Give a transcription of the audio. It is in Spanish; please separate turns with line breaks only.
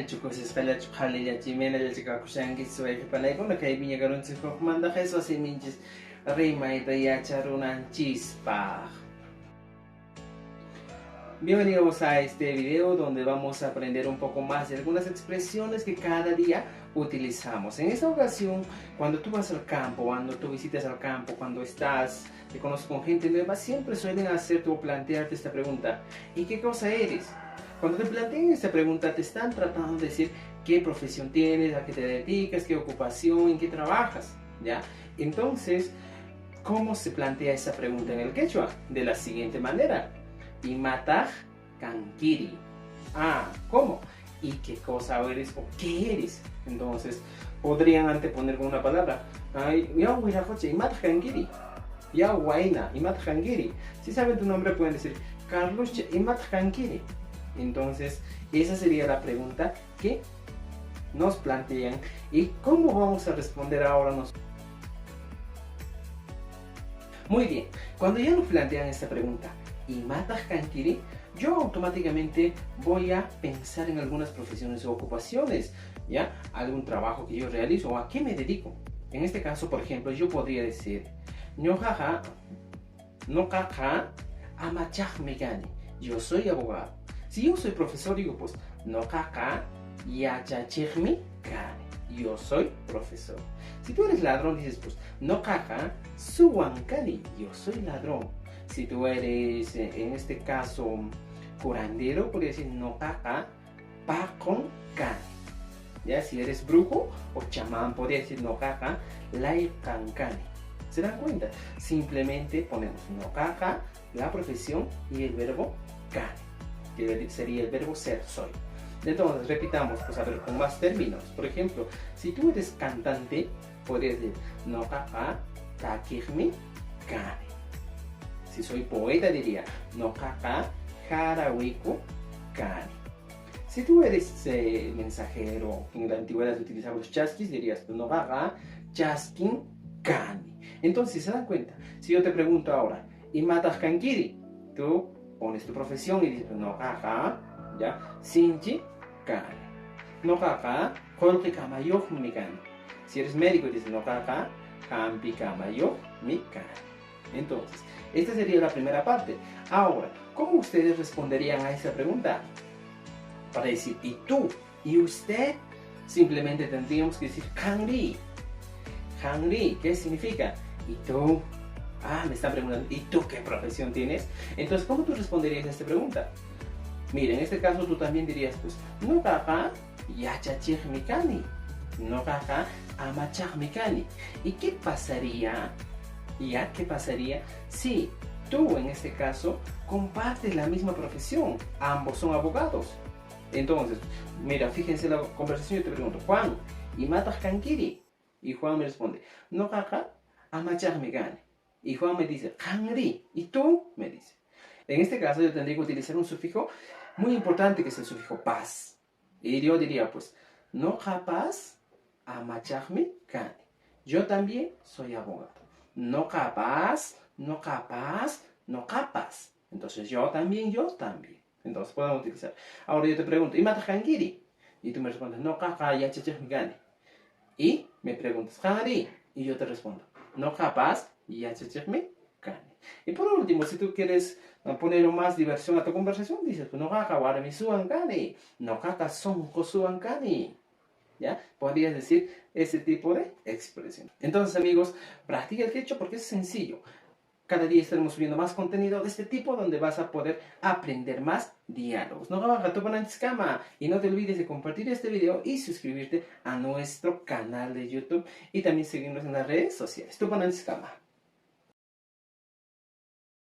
chicos, espera chukali ya chimena ya chica kushangi suai panay ko nakaibinya karon sa kumanda kay so si minjis rimay ya charunan chispa. Bienvenidos a este video donde vamos a aprender un poco más de algunas expresiones que cada día utilizamos. En esta ocasión, cuando tú vas al campo, cuando tú visitas al campo, cuando te conoces con gente nueva, siempre suelen hacerte o plantearte esta pregunta: ¿y qué cosa eres? Cuando te plantean esta pregunta, te están tratando de decir qué profesión tienes, a qué te dedicas, qué ocupación, en qué trabajas, ¿ya? Entonces, ¿cómo se plantea esa pregunta en el quechua? De la siguiente manera: Imataj kankiri. ¿Cómo? ¿Y qué cosa eres o qué eres? Entonces, podrían anteponer con una palabra. Ya huira coche, imataj kankiri. Ya huayna, imataj kankiri. Si saben tu nombre, pueden decir Carlos, imataj kankiri. Entonces, esa sería la pregunta que nos plantean. ¿Y cómo vamos a responder ahora nosotros? Muy bien, cuando ya nos plantean esta pregunta, ¿Imataj kankiri?, yo automáticamente voy a pensar en algunas profesiones o ocupaciones, ¿ya? Algún trabajo que yo realizo o a qué me dedico. En este caso, por ejemplo, yo podría decir Nokaja amachaj megani. Yo soy abogado. Si yo soy profesor, digo pues Nokaja yachachigmi kani. Yo soy profesor. Si tú eres ladrón, dices pues Nokaja suwankani. Yo soy ladrón. Si tú eres, en este caso, curandero, podría decir Nokaja pakon kani. ¿Ya? Si eres brujo o chamán, podría decir Nokaja laikan kani. ¿Se dan cuenta? Simplemente ponemos Nokaja, la profesión, y el verbo kani, que sería el verbo ser, soy. Entonces, repitamos, pues a ver, con más términos. Por ejemplo, si tú eres cantante, podrías decir Nokaja takigmi kani. Si soy poeta, diría Nokaja harawiku kani. Si tú eres mensajero, en la antigüedad se utilizaban los chasquis, dirías Nokaja chaskin kani. Entonces, si se dan cuenta, si yo te pregunto ahora, ¿Imataj kankiri?, tú pones tu profesión y dices Nokaja, ¿ya? Sinchi kani. Nokaja kolqi kamayoq mi kani. Si eres médico, dices Nokaja hampi kamayoq mi kani. Entonces, esta sería la primera parte. Ahora, ¿cómo ustedes responderían a esa pregunta? Para decir ¿y tú? ¿Y usted? Simplemente tendríamos que decir Kangri. Kangri, ¿qué significa? ¿Y tú? Me están preguntando, ¿y tú qué profesión tienes? Entonces, ¿cómo tú responderías a esta pregunta? Mira, en este caso tú también dirías, pues, Nokaja yachachigmikani. Nokaja amachagmikani. ¿Y qué pasaría? ¿Qué pasaría si tú, en este caso, compartes la misma profesión? Ambos son abogados. Entonces, mira, fíjense la conversación. Yo te pregunto, Juan, ¿Imataj kankiri? Y Juan me responde, Nokaja amachagmikani. Y Juan me dice, Kangri. ¿Y tú? Me dice. En este caso yo tendría que utilizar un sufijo muy importante, que es el sufijo pas. Y yo diría, pues, Nokapas amachagmikani. Yo también soy abogado. No capaz. Entonces yo también. Entonces podemos utilizar. Ahora yo te pregunto, ¿Imataj kankiri? Y tú me respondes, Nokaja yachachigmikani. Y me preguntas, Kangri. Y yo te respondo, Nokapas yachachigmikani. Y por último, si tú quieres poner más diversión a tu conversación, dices, Nokaja warmisuankani. Nokaja sonkosuankani. ¿Ya? Podrías decir ese tipo de expresión. Entonces, amigos, practica el quechua porque es sencillo. Cada día estaremos subiendo más contenido de este tipo donde vas a poder aprender más diálogos. Y no te olvides de compartir este video y suscribirte a nuestro canal de YouTube y también seguirnos en las redes sociales. Tupanantiskama.